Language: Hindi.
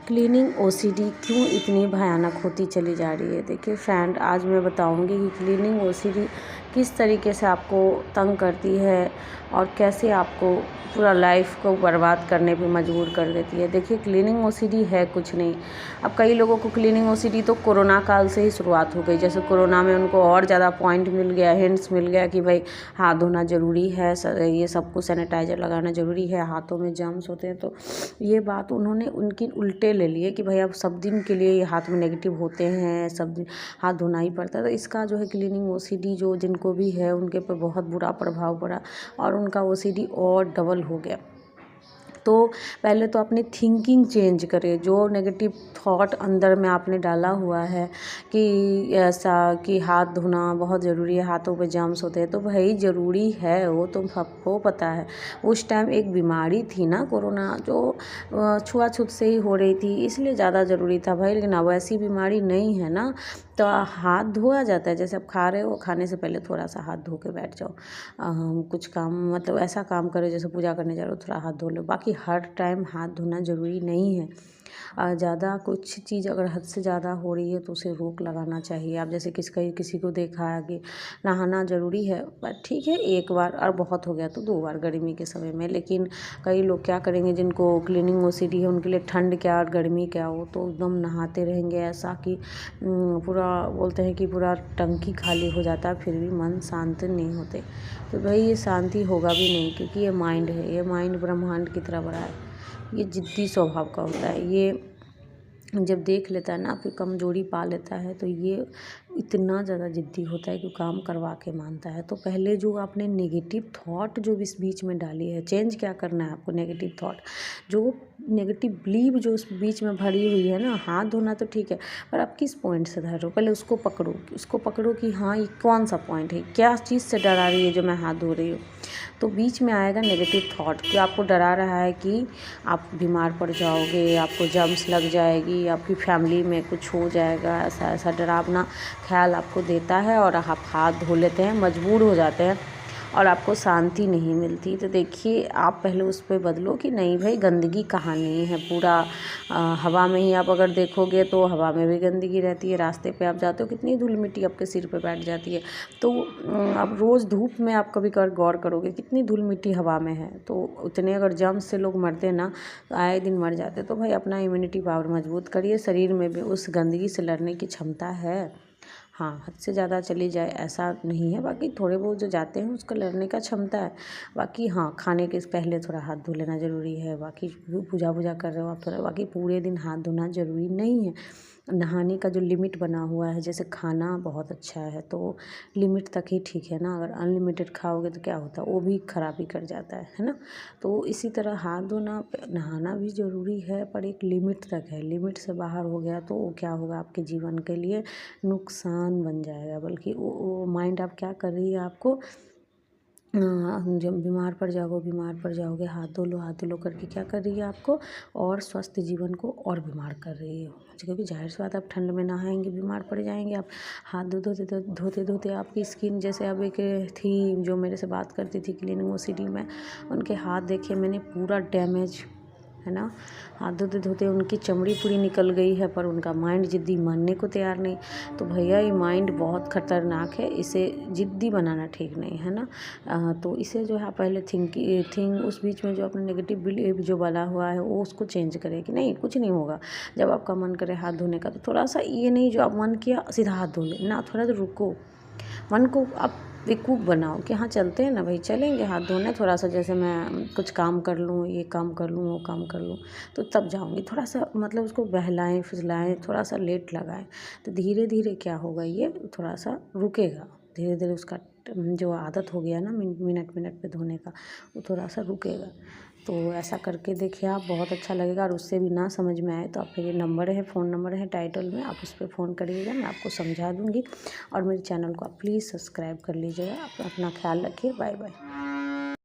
क्लीनिंग ओसीडी क्यों इतनी भयानक होती चली जा रही है। देखिए फ्रेंड, आज मैं बताऊंगी कि क्लीनिंग ओसीडी किस तरीके से आपको तंग करती है और कैसे आपको पूरा लाइफ को बर्बाद करने पे मजबूर कर देती है। देखिए क्लीनिंग ओसीडी है कुछ नहीं। अब कई लोगों को क्लीनिंग ओसीडी तो कोरोना काल से ही शुरुआत हो गई। जैसे कोरोना में उनको और ज़्यादा पॉइंट मिल गया, हिंट्स मिल गया कि भाई हाथ धोना ज़रूरी है, ये सबको सैनिटाइज़र लगाना ज़रूरी है, हाथों में जर्म्स होते हैं। तो ये बात उन्होंने उनकी उल्टे ले लिए कि भाई अब सब दिन के लिए ये हाथ में नेगेटिव होते हैं, सब दिन हाथ धोना ही पड़ता है। तो इसका जो है क्लीनिंग ओसीडी जो जिनको भी है उनके पे बहुत बुरा प्रभाव पड़ा और उनका ओसीडी और डबल हो गया। तो पहले तो अपनी थिंकिंग चेंज करें। जो नेगेटिव थॉट अंदर में आपने डाला हुआ है कि ऐसा कि हाथ धोना बहुत ज़रूरी है, हाथों पे जर्म्स होते हैं, तो भाई ज़रूरी है, वो तो सबको पता है। उस टाइम एक बीमारी थी ना कोरोना, जो छुआछूत से ही हो रही थी, इसलिए ज़्यादा ज़रूरी था भाई। लेकिन अब ऐसी बीमारी नहीं है ना, तो हाथ धोया जाता है। जैसे आप खा रहे हो, खाने से पहले थोड़ा सा हाथ धो के बैठ जाओ। कुछ काम मतलब ऐसा काम करो जैसे पूजा करने जा रहे हो, थोड़ा हाथ धो लो। बाकी हर टाइम हाथ धोना ज़रूरी नहीं है। ज़्यादा कुछ चीज़ अगर हद से ज़्यादा हो रही है तो उसे रोक लगाना चाहिए। आप जैसे किसी को देखा है कि नहाना ज़रूरी है, पर ठीक है एक बार, और बहुत हो गया तो 2 बार गर्मी के समय में। लेकिन कई लोग क्या करेंगे, जिनको क्लीनिंग ओसीडी है, उनके लिए ठंड क्या और गर्मी क्या, वो तो एकदम नहाते रहेंगे ऐसा कि पूरा बोलते हैं कि पूरा टंकी खाली हो जाता है, फिर भी मन शांत नहीं होते। तो भाई ये शांति होगा भी नहीं, क्योंकि ये माइंड है, ये माइंड ब्रह्मांड की तरह बड़ा है। ये जिद्दी स्वभाव का होता है। ये जब देख लेता है ना, फिर कमजोरी पा लेता है, तो ये इतना ज़्यादा जिद्दी होता है कि काम करवा के मानता है। तो पहले जो आपने नेगेटिव थॉट जो इस बीच में डाली है, चेंज क्या करना है आपको। नेगेटिव थॉट जो नेगेटिव बिलीव जो उस बीच में भरी हुई है ना, हाथ धोना तो ठीक है, पर आप किस पॉइंट से धर रहे हो, पहले उसको पकड़ो कि हाँ ये कौन सा पॉइंट है, क्या चीज़ से डरा रही है जो मैं हाथ धो रही हूँ। तो बीच में आएगा नेगेटिव थॉट कि आपको डरा रहा है कि आप बीमार पड़ जाओगे, आपको जर्म्स लग जाएगी, आपकी फैमिली में कुछ हो जाएगा, ऐसा ऐसा डरावना ख्याल आपको देता है और आप हाथ धो लेते हैं, मजबूर हो जाते हैं और आपको शांति नहीं मिलती। तो देखिए आप पहले उस पर बदलो कि नहीं भाई गंदगी कहाँ नहीं है। पूरा हवा में ही आप अगर देखोगे तो हवा में भी गंदगी रहती है। रास्ते पे आप जाते हो, कितनी धूल मिट्टी आपके सिर पे बैठ जाती है। तो आप रोज़ धूप में आप कभी गौर करोगे कितनी धूल मिट्टी हवा में है। तो उतने अगर जर्म्स से लोग मरते ना, तो आए दिन मर जाते। तो भाई अपना इम्यूनिटी पावर मजबूत करिए, शरीर में भी उस गंदगी से लड़ने की क्षमता है। हाँ, हद से ज़्यादा चली जाए ऐसा नहीं है, बाकी थोड़े बहुत जो जाते हैं उसका लड़ने का क्षमता है। बाकी हाँ, खाने के पहले थोड़ा हाथ धो लेना ज़रूरी है। बाकी पूजा कर रहे हो आप थोड़ा, बाकी पूरे दिन हाथ धोना ज़रूरी नहीं है। नहाने का जो लिमिट बना हुआ है, जैसे खाना बहुत अच्छा है तो लिमिट तक ही ठीक है ना। अगर अनलिमिटेड खाओगे तो क्या होता है, वो भी खराबी कर जाता है ना। तो इसी तरह हाथ धोना नहाना भी ज़रूरी है, पर एक लिमिट तक है। लिमिट से बाहर हो गया तो वो क्या होगा, आपके जीवन के लिए नुकसान बन जाएगा। बल्कि वो माइंड आप क्या कर रही है, आपको जब बीमार पड़ जाओगे, हाथ धो लो करके क्या कर रही है आपको, और स्वस्थ जीवन को और बीमार कर रही है। क्योंकि जाहिर सी बात, आप ठंड में नहाएंगे बीमार पड़ जाएंगे। आप हाथ धोते धोते आपकी स्किन, जैसे अब एक थी जो मेरे से बात करती थी क्लीनिंग ओसीडी में, उनके हाथ देखे मैंने पूरा डैमेज है ना। हाथ धोते धोते उनकी चमड़ी पूरी निकल गई है, पर उनका माइंड जिद्दी मानने को तैयार नहीं। तो भैया ये माइंड बहुत ख़तरनाक है, इसे जिद्दी बनाना ठीक नहीं है ना। तो इसे जो है पहले थिंक उस बीच में जो अपना नेगेटिव बिलीव जो बना हुआ है वो उसको चेंज करें कि नहीं कुछ नहीं होगा। जब आपका मन करे हाथ धोने का, तो थोड़ा सा ये नहीं जो आप मन किया सीधा हाथ धो ले ना, थोड़ा तो रुको, मन को आप बेवकूफ़ बनाओ कि हाँ चलते हैं ना भाई, चलेंगे हाथ धोने, थोड़ा सा जैसे मैं कुछ काम कर लूँ, ये काम कर लूँ, वो काम कर लूँ, तो तब जाऊँगी। थोड़ा सा मतलब उसको बहलाएं फुसलाएं, थोड़ा सा लेट लगाएं, तो धीरे धीरे क्या होगा, ये थोड़ा सा रुकेगा। धीरे धीरे उसका जो आदत हो गया ना मिनट मिनट पे धोने का, वो थोड़ा सा रुकेगा। तो ऐसा करके देखिए आप, बहुत अच्छा लगेगा। और उससे भी ना समझ में आए तो आपका ये नंबर है, फ़ोन नंबर है टाइटल में, आप उस पर फ़ोन करिएगा, मैं आपको समझा दूँगी। और मेरे चैनल को आप प्लीज़ सब्सक्राइब कर लीजिएगा। आप अपना ख्याल रखिए। Bye bye.